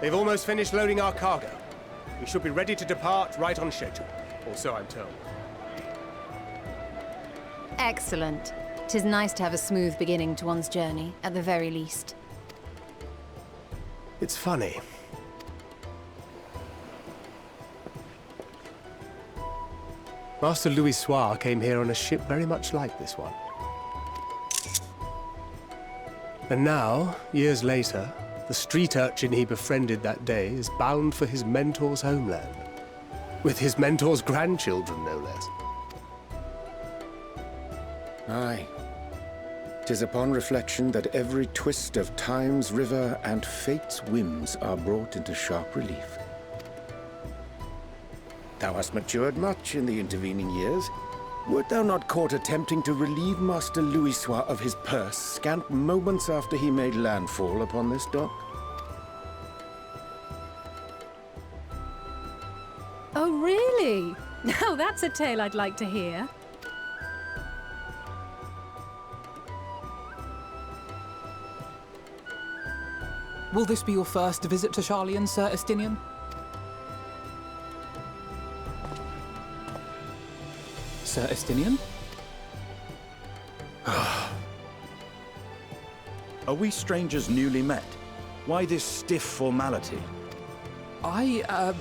They've almost finished loading our cargo. We should be ready to depart right on schedule, or so I'm told. Excellent. 'Tis nice to have a smooth beginning to one's journey, at the very least. It's funny. Master Louis Soir came here on a ship very much like this one. And now, years later, the street urchin he befriended that day is bound for his mentor's homeland. With his mentor's grandchildren, no less. Aye. 'Tis upon reflection that every twist of time's river and fate's whims are brought into sharp relief. Thou hast matured much in the intervening years. Wert thou not caught attempting to relieve Master Louis Soir of his purse scant moments after he made landfall upon this dock? Oh, really? Now that's a tale I'd like to hear. Will this be your first visit to Sharlayan, Sir Estinian? Sir Estinian? Are we strangers newly met? Why this stiff formality? I,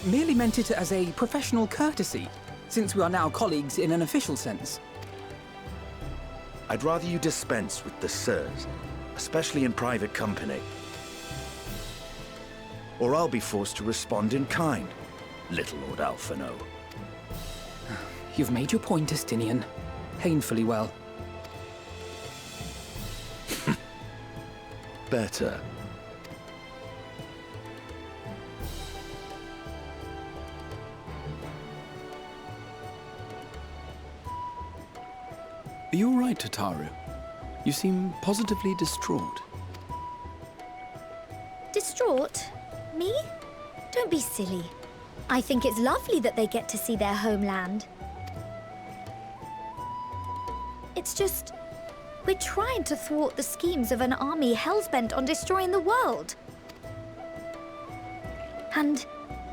merely meant it as a professional courtesy, since we are now colleagues in an official sense. I'd rather you dispense with the sirs, especially in private company. Or I'll be forced to respond in kind, little Lord Alphino. You've made your point, Estinian. Painfully well. Better. Are you all right, Tataru? You seem positively distraught. Distraught? me? Don't be silly. I think it's lovely that they get to see their homeland. It's just, we're trying to thwart the schemes of an army hellbent on destroying the world. And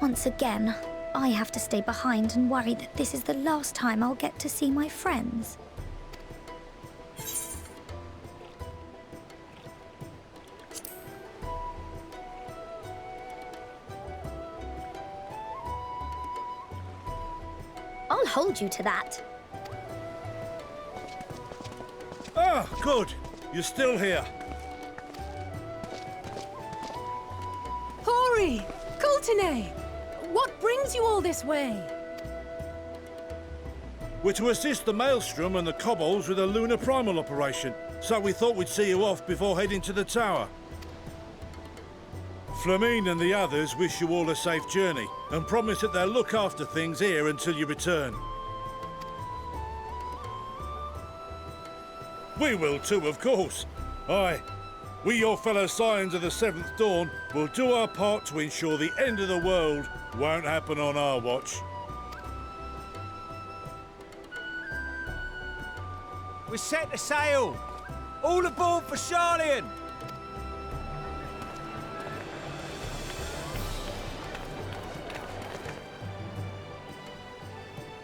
once again, I have to stay behind and worry that this is the last time I'll get to see my friends. I'll hold you to that. Ah, good. You're still here. Hori! Coulternay! What brings you all this way? We're to assist the Maelstrom and the Kobolds with a lunar primal operation, so we thought we'd see you off before heading to the tower. Flamine and the others wish you all a safe journey, and promise that they'll look after things here until you return. We will too, of course. Aye, we, your fellow Scions of the Seventh Dawn, will do our part to ensure the end of the world won't happen on our watch. We're set to sail! All aboard for Charlian!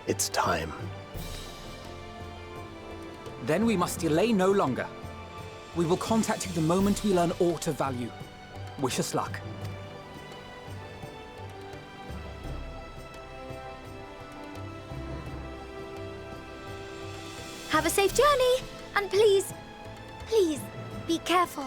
It's time. Then we must delay no longer. We will contact you the moment we learn aught of value. Wish us luck. Have a safe journey, and please, please, be careful.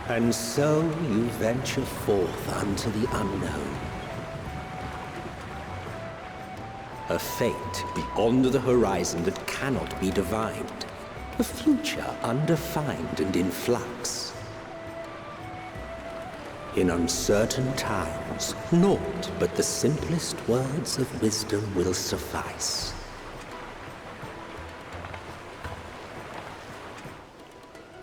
And so you venture forth unto the unknown. A fate beyond the horizon that cannot be divined. A future undefined and in flux. In uncertain times, naught but the simplest words of wisdom will suffice.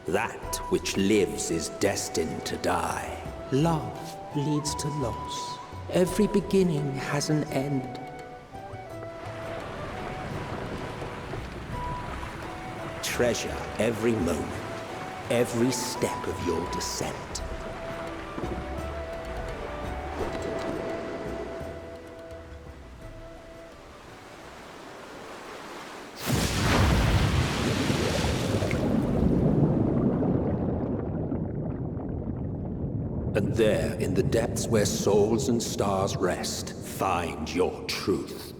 That which lives is destined to die. Love leads to loss. Every beginning has an end. Treasure every moment, every step of your descent. And there, in the depths where souls and stars rest, find your truth.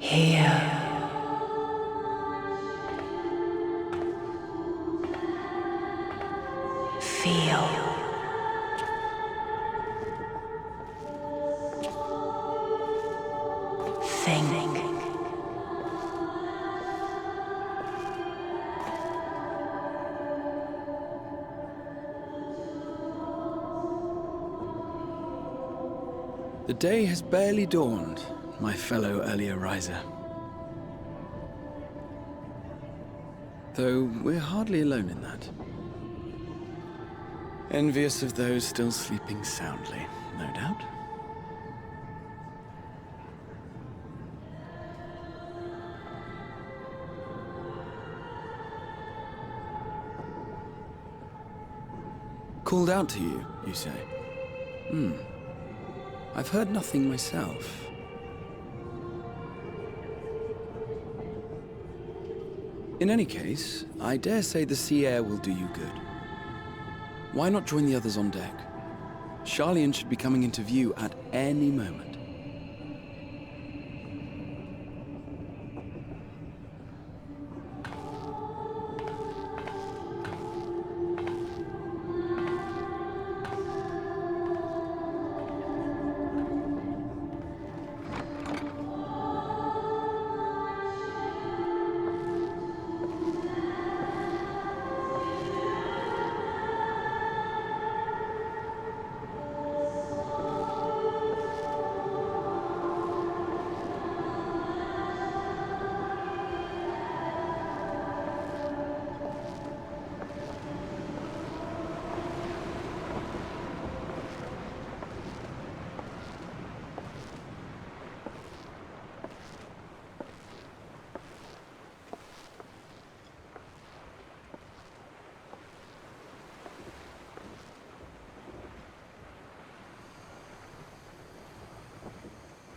Here. Feel. Think. The day has barely dawned, my fellow earlier riser. Though we're hardly alone in that. Envious of those still sleeping soundly, no doubt. called out to you, you say? I've heard nothing myself. In any case, I dare say the sea air will do you good. Why not join the others on deck? Sharlayan should be coming into view at any moment.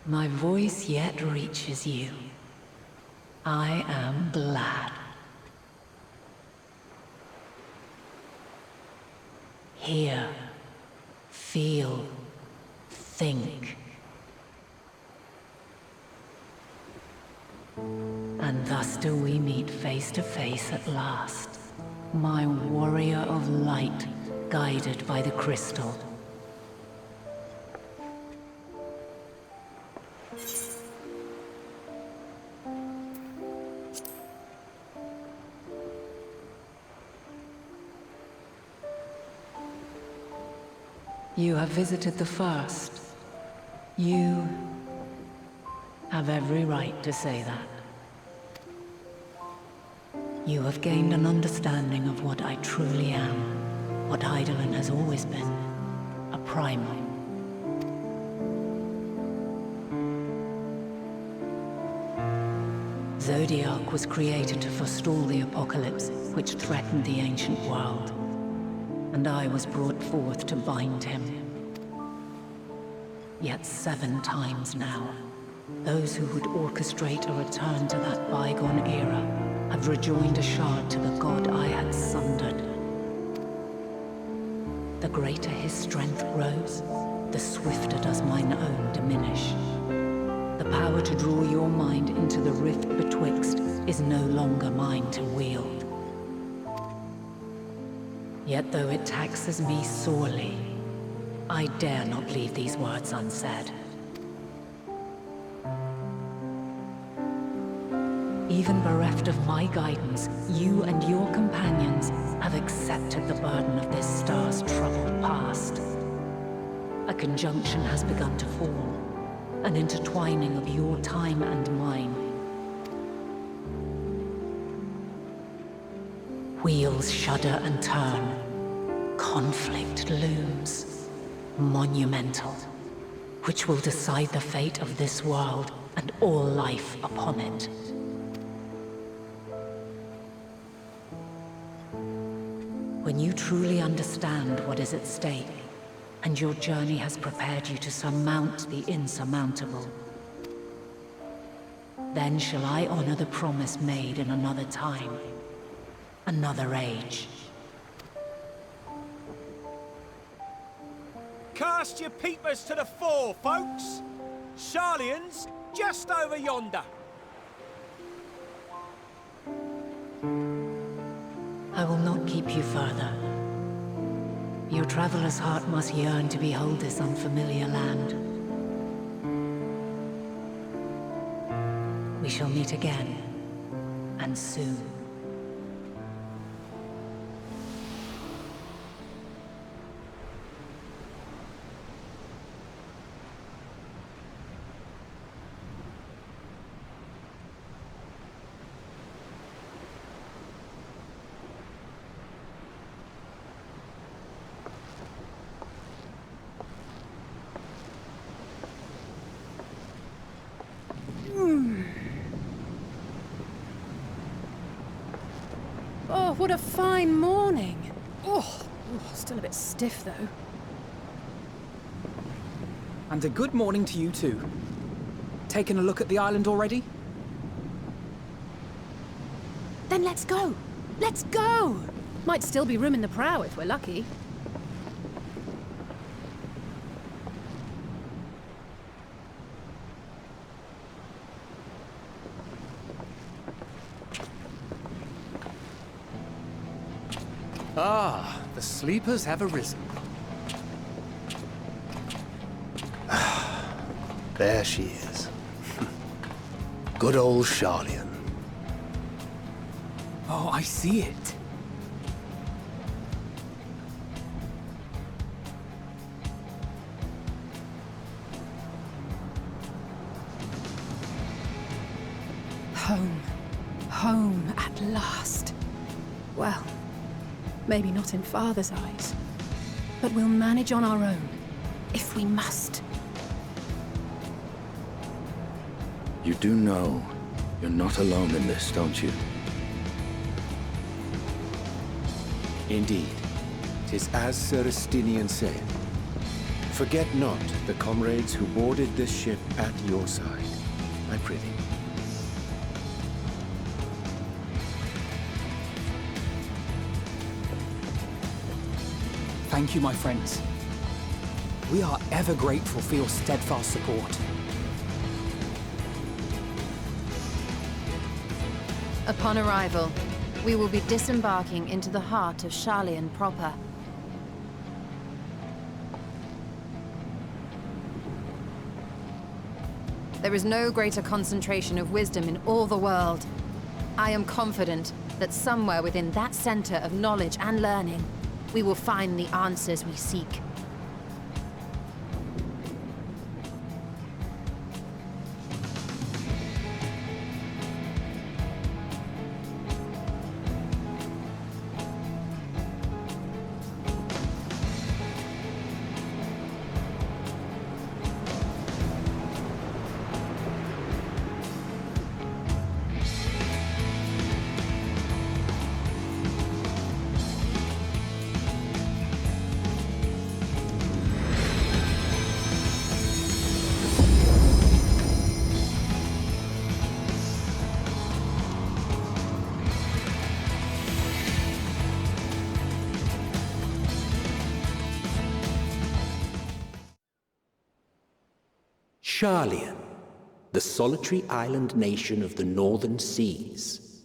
My voice yet reaches you. I am glad. Hear, feel, think. And thus do we meet face to face at last. My warrior of light, guided by the crystal. You have visited the first. You have every right to say that. You have gained an understanding of what I truly am, what Hydaelyn has always been, a primal. Zodiac was created to forestall the apocalypse which threatened the ancient world. And I was brought forth to bind him. Yet 7 times now, those who would orchestrate a return to that bygone era have rejoined a shard to the god I had sundered. The greater his strength grows, the swifter does mine own diminish. The power to draw your mind into the rift betwixt is no longer mine to wield. Yet though it taxes me sorely, I dare not leave these words unsaid. Even bereft of my guidance, you and your companions have accepted the burden of this star's troubled past. A conjunction has begun to form, an intertwining of your time and mine. Wheels shudder and turn. Conflict looms. Monumental. Which will decide the fate of this world and all life upon it. When you truly understand what is at stake, and your journey has prepared you to surmount the insurmountable, then shall I honor the promise made in another time. Another age. Cast your peepers to the fore, folks. Sharlayan's just over yonder. I will not keep you further. Your traveler's heart must yearn to behold this unfamiliar land. We shall meet again, and soon. Oh, what a fine morning. Oh, Still a bit stiff, though. And a good morning to you too. Taken a look at the island already? Then let's go! Let's go! Might still be room in the prow if we're lucky. Ah, the sleepers have arisen. There she is. Good old Sharlayan. Oh, I see it. Home. Home at last. Well, maybe not in Father's eyes, but we'll manage on our own, if we must. You do know you're not alone in this, don't you? Indeed. 'Tis as Sir Estinian said. Forget not the comrades who boarded this ship at your side, I prithee. Thank you, my friends. We are ever grateful for your steadfast support. Upon arrival, we will be disembarking into the heart of Sharlayan proper. There is no greater concentration of wisdom in all the world. I am confident that somewhere within that center of knowledge and learning, we will find the answers we seek. Sharlayan, the solitary island nation of the northern seas.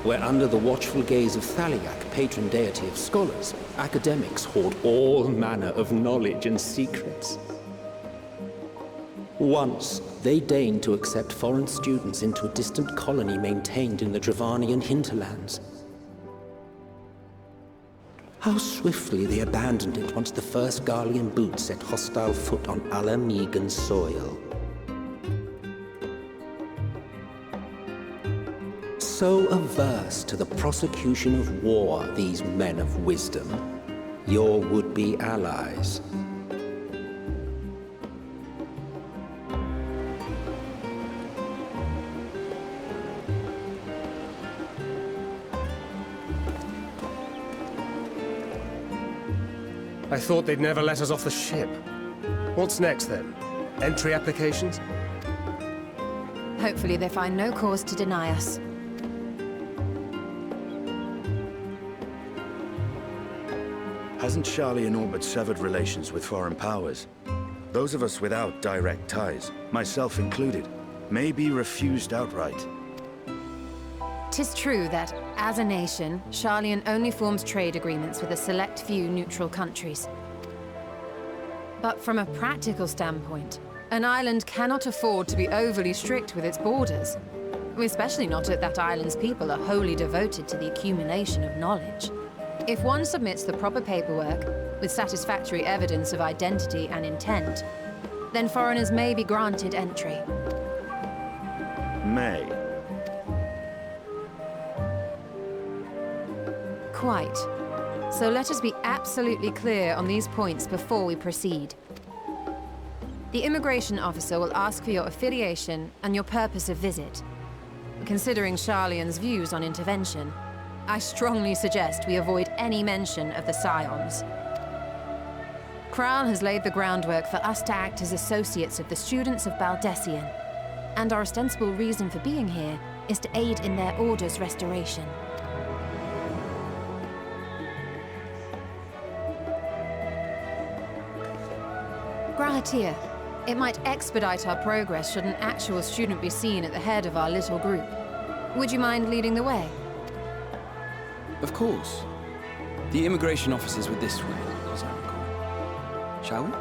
Where under the watchful gaze of Thaliak, patron deity of scholars, academics hoard all manner of knowledge and secrets. Once, they deigned to accept foreign students into a distant colony maintained in the Dravanian hinterlands. How swiftly they abandoned it once the first Garlean boot set hostile foot on Alamegan soil. So averse to the prosecution of war, these men of wisdom, your would-be allies. I thought they'd never let us off the ship. What's next, then? Entry applications? Hopefully they find no cause to deny us. Hasn't Sharlayan orbit severed relations with foreign powers? Those of us without direct ties, myself included, may be refused outright. 'Tis true that, as a nation, Sharlayan only forms trade agreements with a select few neutral countries. But from a practical standpoint, an island cannot afford to be overly strict with its borders. Especially not if that island's people are wholly devoted to the accumulation of knowledge. If one submits the proper paperwork, with satisfactory evidence of identity and intent, then foreigners may be granted entry. May. Quite. So let us be absolutely clear on these points before we proceed. The immigration officer will ask for your affiliation and your purpose of visit. Considering Sharlayan's views on intervention, I strongly suggest we avoid any mention of the Scions. Kral has laid the groundwork for us to act as associates of the students of Baldessian, and our ostensible reason for being here is to aid in their order's restoration. Grahatir, it might expedite our progress should an actual student be seen at the head of our little group. Would you mind leading the way? Of course. The immigration officers were this way, as I recall. Shall we?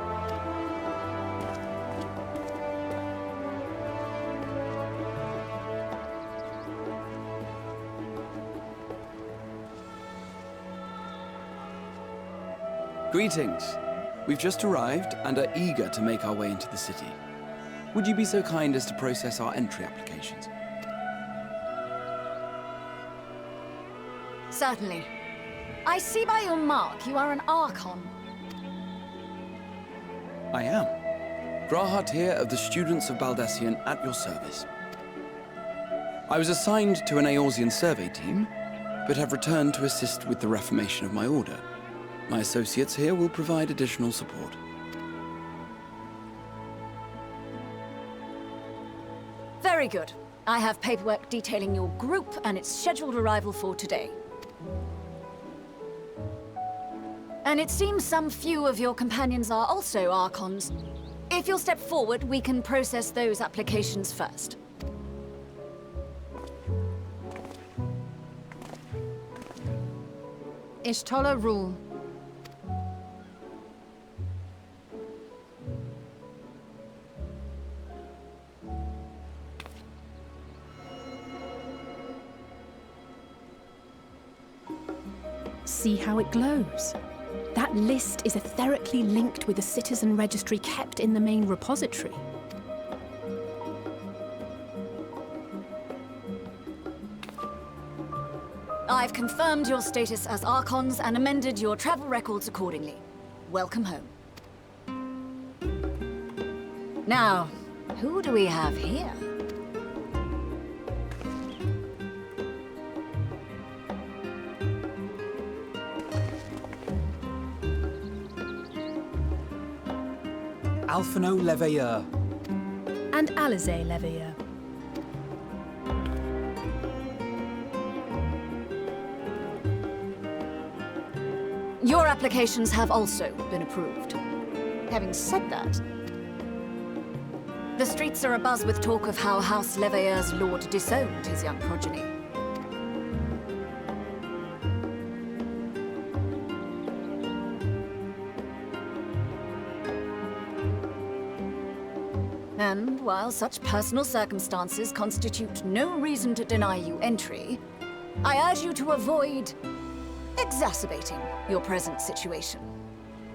Greetings. We've just arrived and are eager to make our way into the city. Would you be so kind as to process our entry applications? Certainly. I see by your mark you are an Archon. I am. Grahatir of the Students of Baldessian at your service. I was assigned to an Eorzean survey team, but have returned to assist with the reformation of my order. My associates here will provide additional support. Very good. I have paperwork detailing your group and its scheduled arrival for today. And it seems some few of your companions are also Archons. If you'll step forward, we can process those applications first. Ishtola rule. See how it glows? That list is etherically linked with the citizen registry kept in the main repository. I've confirmed your status as Archons and amended your travel records accordingly. Welcome home. Now, who do we have here? Alphino Leveilleur. And Alizé Leveilleur. Your applications have also been approved. Having said that, the streets are abuzz with talk of how House Leveilleur's lord disowned his young progeny. And while such personal circumstances constitute no reason to deny you entry, I urge you to avoid exacerbating your present situation.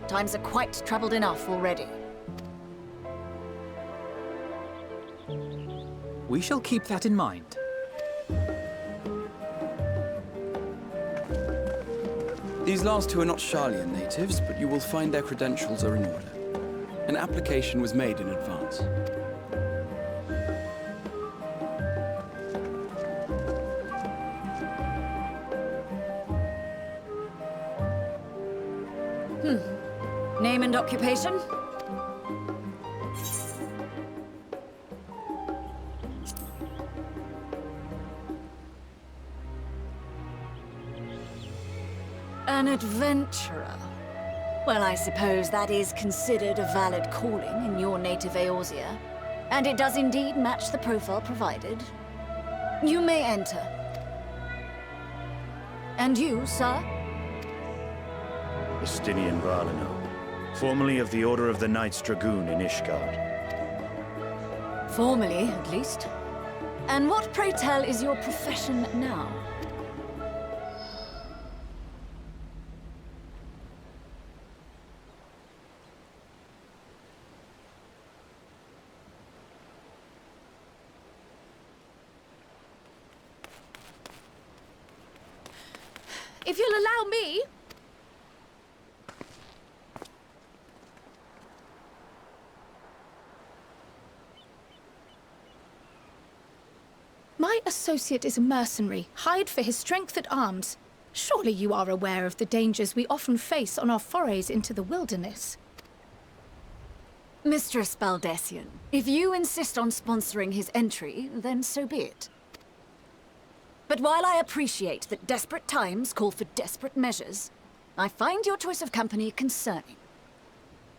Times are quite troubled enough already. We shall keep that in mind. These last two are not Sharlayan natives, but you will find their credentials are in order. An application was made in advance. Name and occupation? An adventurer. Well, I suppose that is considered a valid calling in your native Eorzea. And it does indeed match the profile provided. You may enter. And you, sir? Justinian Varlino, formerly of the Order of the Knights Dragoon in Ishgard. Formally, at least. And what, pray tell, is your profession now? If you'll allow me... My associate is a mercenary, hired for his strength at arms. Surely you are aware of the dangers we often face on our forays into the wilderness. Mistress Baldessian, if you insist on sponsoring his entry, then so be it. But while I appreciate that desperate times call for desperate measures, I find your choice of company concerning.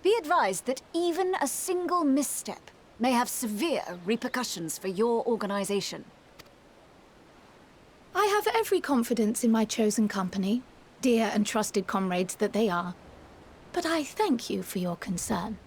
Be advised that even a single misstep may have severe repercussions for your organization. I have every confidence in my chosen company, dear and trusted comrades that they are. But I thank you for your concern.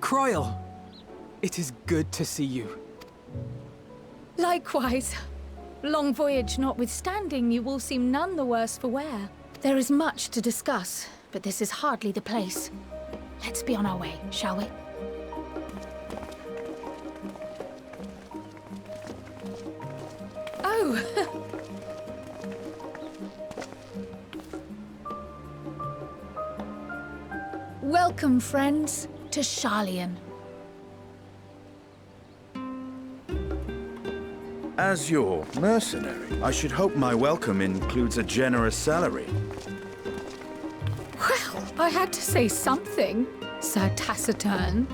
Croyle! It is good to see you. Likewise. Long voyage notwithstanding, you will seem none the worse for wear. There is much to discuss, but this is hardly the place. Let's be on our way, shall we? Oh! Welcome, friends, to Scions. As your mercenary, I should hope my welcome includes a generous salary. Well, I had to say something, Sir Taciturn.